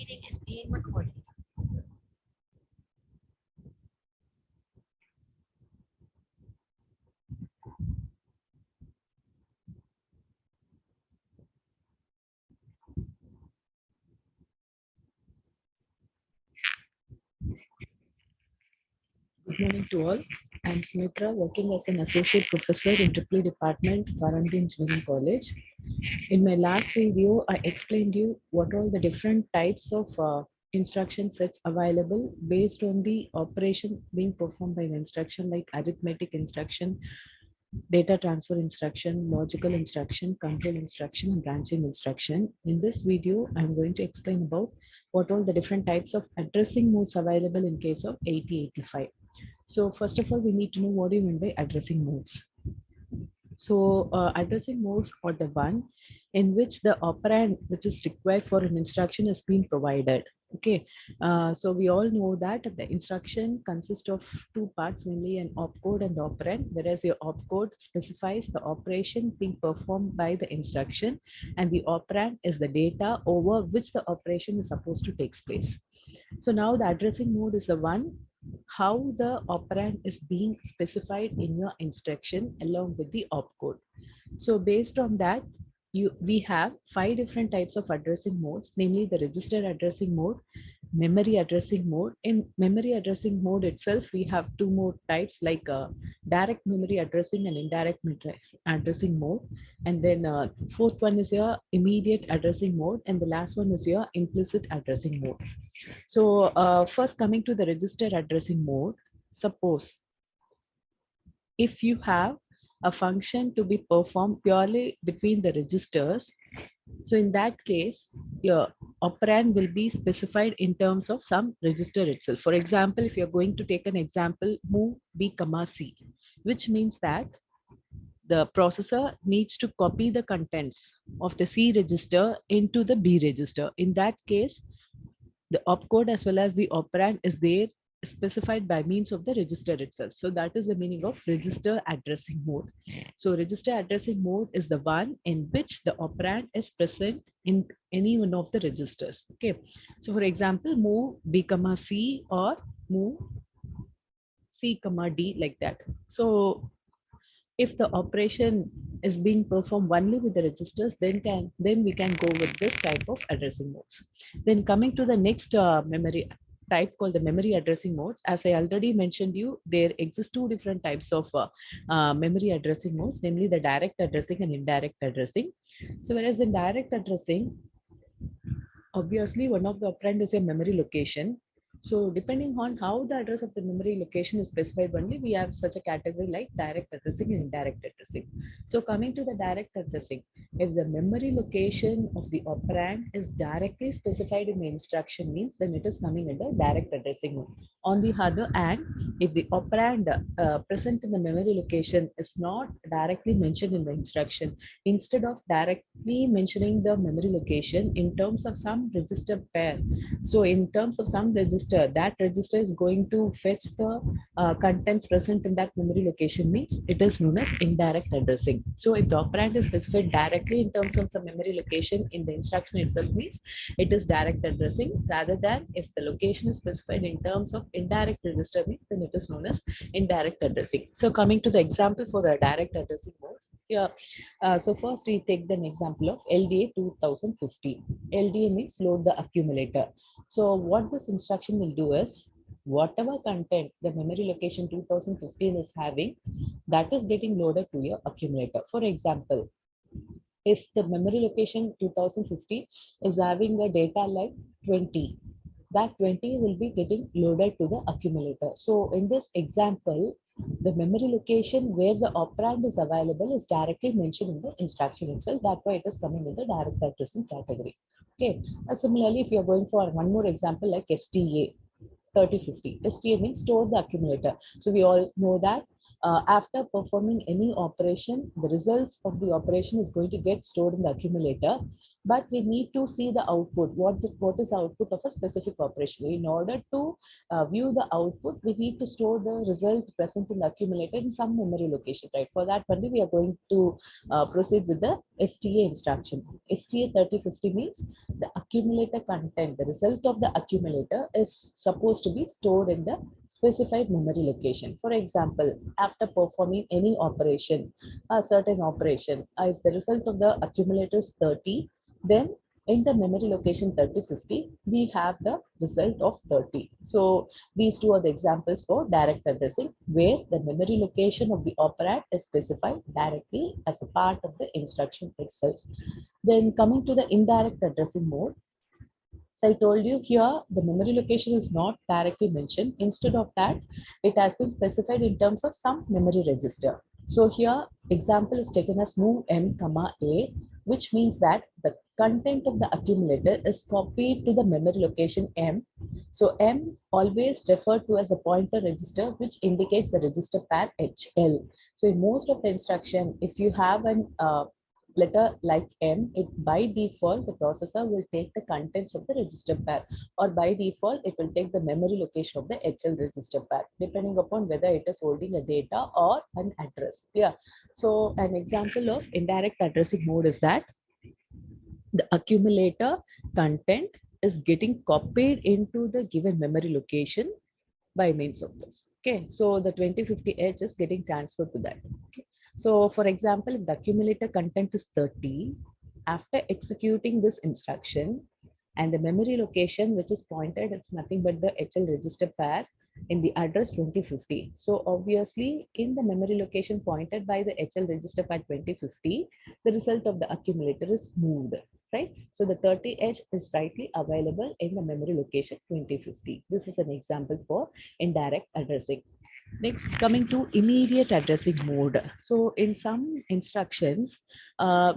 meeting is being recorded. Good morning to all. I'm Sumitra, working as an associate professor in Triple Department, Varanthi Engineering College. In my last video, I explained you what all the different types of instruction sets available based on the operation being performed by the instruction, like arithmetic instruction, data transfer instruction, logical instruction, control instruction, and branching instruction. In this video, I'm going to explain about what all the different types of addressing modes available in case of 8085. So first of all, we need to know what do you mean by addressing modes. So addressing modes are the one in which the operand which is required for an instruction is being provided. Okay, so we all know that the instruction consists of two parts, namely an opcode and the operand, whereas your opcode specifies the operation being performed by the instruction, and the operand is the data over which the operation is supposed to take place. So now the addressing mode is the one how the operand is being specified in your instruction along with the opcode. So based on that, we have 5 different types of addressing modes, namely the register addressing mode, memory addressing mode. In memory addressing mode itself, we have 2 more types, like direct memory addressing and indirect memory addressing mode. And then fourth one is your immediate addressing mode, and the last one is your implicit addressing mode. So first, coming to the register addressing mode, suppose if you have a function to be performed purely between the registers, so in that case, your operand will be specified in terms of some register itself. For example, if you're going to take an example, move B comma C, which means that the processor needs to copy the contents of the C register into the B register. In that case, the opcode as well as the operand is there specified by means of the register itself. So that is the meaning of register addressing mode. So register addressing mode is the one in which the operand is present in any one of the registers. Okay. So for example, move B comma C or move C comma D, like that. So if the operation is being performed only with the registers, then we can go with this type of addressing modes. Then coming to the next memory type called the memory addressing modes. As I already mentioned you, there exist 2 different types of memory addressing modes, namely the direct addressing and indirect addressing. So whereas in direct addressing, obviously one of the operand is a memory location. So depending on how the address of the memory location is specified only, we have such a category like direct addressing and indirect addressing. So coming to the direct addressing, if the memory location of the operand is directly specified in the instruction, means then it is coming under direct addressing mode. On the other hand, if the operand present in the memory location is not directly mentioned in the instruction, instead of directly mentioning the memory location in terms of some register pair, so in terms of some register, that register is going to fetch the contents present in that memory location, means it is known as indirect addressing. So if the operand is specified directly in terms of some memory location in the instruction itself, means it is direct addressing, rather than if the location is specified in terms of indirect register, means then it is known as indirect addressing. So coming to the example for a direct addressing modes here. So first we take an example of LDA 2015. LDA means load the accumulator. So what this instruction will do is, whatever content the memory location 2015 is having, that is getting loaded to your accumulator. For example, if the memory location 2015 is having a data like 20, that 20 will be getting loaded to the accumulator. So in this example, the memory location where the operand is available is directly mentioned in the instruction itself. That's why it is coming in the direct addressing category. Okay. Similarly, if you're going for one more example like STA 3050. STA means store the accumulator. So we all know that After performing any operation, the results of the operation is going to get stored in the accumulator, but we need to see the output. What is the output of a specific operation? In order to view the output, we need to store the result present in the accumulator in some memory location, right? For that only we are going to proceed with the STA instruction. STA 3050 means the accumulator content, the result of the accumulator is supposed to be stored in the specified memory location. For example, after performing any operation, a certain operation, if the result of the accumulator is 30, then in the memory location 3050, we have the result of 30. So these two are the examples for direct addressing, where the memory location of the operand is specified directly as a part of the instruction itself. Then coming to the indirect addressing mode, so I told you here the memory location is not directly mentioned. Instead of that, it has been specified in terms of some memory register. So here example is taken as move m comma a, which means that the content of the accumulator is copied to the memory location m. So m always referred to as a pointer register, which indicates the register pair HL. So in most of the instruction, if you have an letter like M, it by default, the processor will take the contents of the register pair, or by default, it will take the memory location of the HL register pair, depending upon whether it is holding a data or an address. Yeah. So an example of indirect addressing mode is that the accumulator content is getting copied into the given memory location by means of this. Okay, so the 2050H is getting transferred to that. Okay. So for example, if the accumulator content is 30, after executing this instruction and the memory location which is pointed, it's nothing but the HL register pair in the address 2050. So obviously in the memory location pointed by the HL register pair 2050, the result of the accumulator is moved, right? So the 30H is rightly available in the memory location 2050. This is an example for indirect addressing. Next, coming to immediate addressing mode. So in some instructions,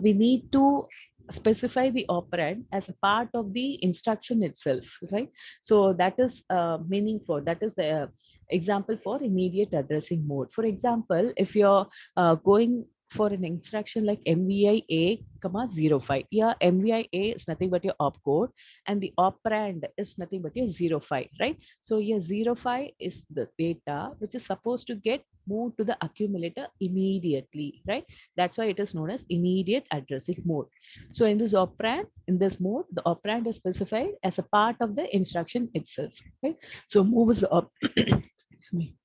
we need to specify the operand as a part of the instruction itself, right? So that is meaningful. That is the example for immediate addressing mode. For example, if you're going for an instruction like MVI A, 05. Yeah, MVI A is nothing but your opcode, and the operand is nothing but your 05, right? So your 05 is the data which is supposed to get moved to the accumulator immediately, right? That's why it is known as immediate addressing mode. So in this operand, in this mode, the operand is specified as a part of the instruction itself, right? So move is the excuse me.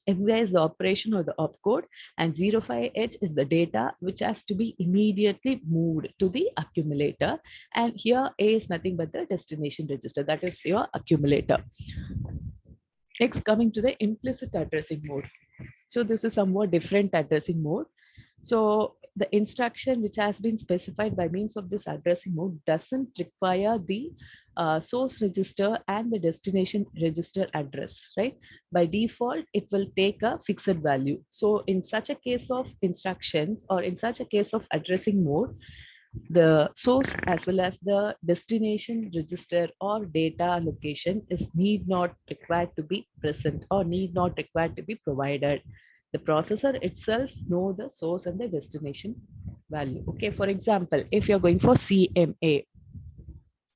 MVI is the operation or the opcode, and 05H is the data which has to be immediately moved to the accumulator. And here A is nothing but the destination register, that is your accumulator. Next, coming to the implicit addressing mode. So this is somewhat different addressing mode. So the instruction which has been specified by means of this addressing mode doesn't require the source register and the destination register address, right? By default, it will take a fixed value. So in such a case of instructions, or in such a case of addressing mode, the source as well as the destination register or data location is need not required to be present, or need not required to be provided. The processor itself know the source and the destination value. Okay, for example, if you're going for CMA,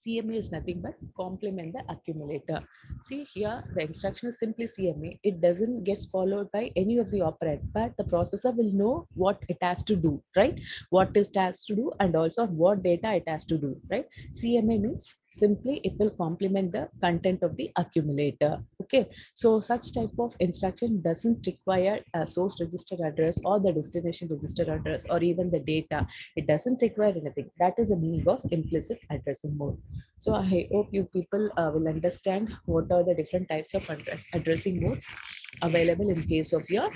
CMA is nothing but complement the accumulator. See here, the instruction is simply CMA. It doesn't get followed by any of the operand, but the processor will know what it has to do, right? What it has to do, and also what data it has to do, right? CMA means simply it will complement the content of the accumulator. Okay, so such type of instruction doesn't require a source register address or the destination register address or even the data. It doesn't require anything. That is the meaning of implicit addressing mode. So I hope you people will understand what are the different types of addressing modes available in case of your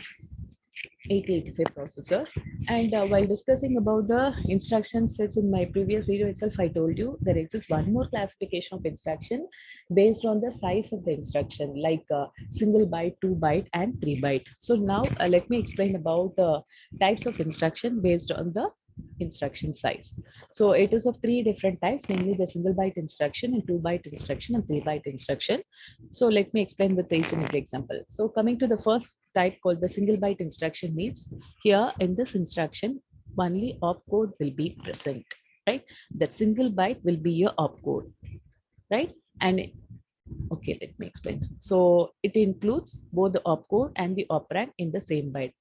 8085 processors. And while discussing about the instruction sets in my previous video itself, I told you there exists one more classification of instruction based on the size of the instruction, like single byte, 2 byte, and 3 byte. So now let me explain about the types of instruction based on the instruction size. So it is of three different types, namely the single byte instruction and 2 byte instruction and 3 byte instruction. So let me explain with each and every example. So coming to the first type called the single byte instruction means here in this instruction, only opcode will be present, right? That single byte will be your opcode, right? And okay, let me explain. So it includes both the opcode and the operand in the same byte.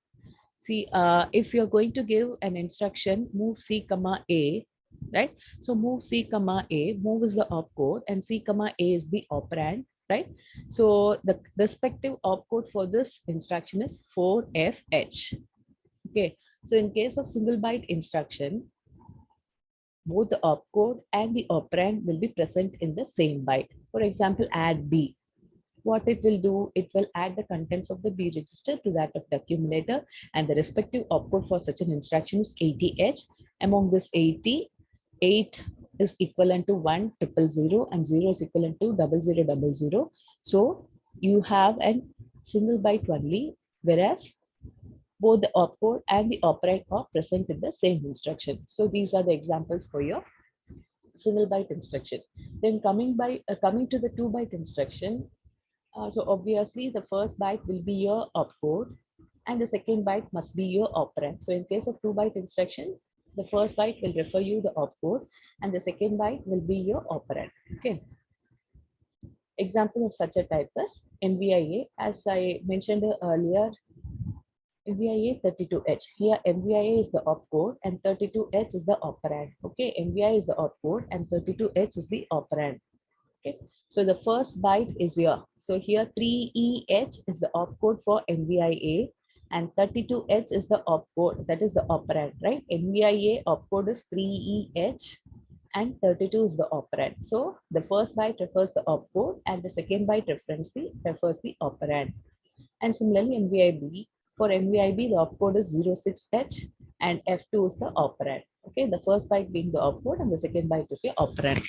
See, if you're going to give an instruction, move C comma A, right? So move C comma A, move is the opcode and C comma A is the operand, right? So the respective opcode for this instruction is 4FH. Okay. So in case of single byte instruction, both the opcode and the operand will be present in the same byte. For example, add B. What it will do, it will add the contents of the B register to that of the accumulator, and the respective opcode for such an instruction is 80H. Among this 80, 8 is equivalent to 1,000 and 0 is equivalent to 0000. So you have a single byte only, whereas both the opcode and the operand are present in the same instruction. So these are the examples for your single byte instruction. Then coming to the 2 byte instruction, so obviously the first byte will be your opcode and the second byte must be your operand. So in case of 2 byte instruction, the first byte will refer you the opcode and the second byte will be your operand. Okay. Example of such a type is MVIA. As I mentioned earlier, MVIA 32H. Here MVIA is the opcode and 32H is the operand. Okay, MVIA is the opcode and 32H is the operand. Okay, so the first byte is here. So here 3EH is the opcode for MVIA and 32H is the opcode, that is the operand, right? MVIA opcode is 3EH and 32 is the operand. So the first byte refers the opcode and the second byte refers the operand. And similarly, MVIB, for MVIB, the opcode is 06H and F2 is the operand. Okay, the first byte being the opcode and the second byte is your operand.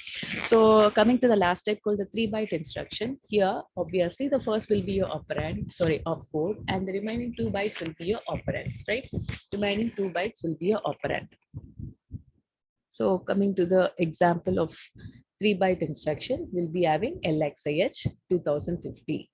So coming to the last step called the 3 byte instruction. Here, obviously, the first will be your opcode, and the remaining 2 bytes will be your operands, right? Remaining 2 bytes will be your operand. So coming to the example of 3 byte instruction, we'll be having LXIH 2050.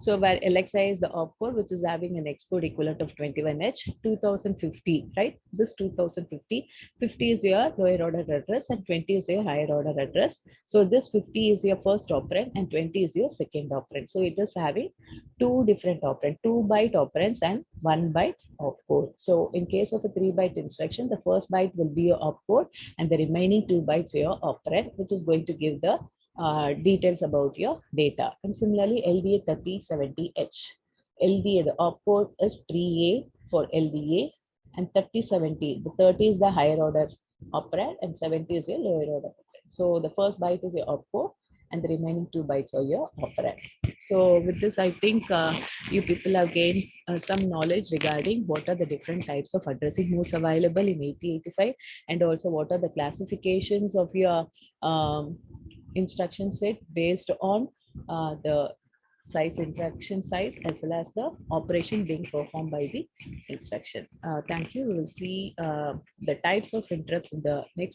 So where LXI is the opcode, which is having an Xcode equivalent of 21H, 2050, right? This 2050, 50 is your lower order address and 20 is your higher order address. So this 50 is your first operand and 20 is your second operand. So it is having two different operands, 2 byte operands and 1 byte opcode. So in case of a 3 byte instruction, the first byte will be your opcode and the remaining 2 bytes are your operand, which is going to give the details about your data. And similarly, LDA 3070H. LDA, the opcode is 3A for LDA and 3070. The 30 is the higher order operand and 70 is your lower order operand. So the first byte is your opcode and the remaining 2 bytes are your operand. So with this, I think you people have gained some knowledge regarding what are the different types of addressing modes available in 8085 and also what are the classifications of your instruction set based on the size interaction size as well as the operation being performed by the instruction. Thank you. We will see the types of interrupts in the next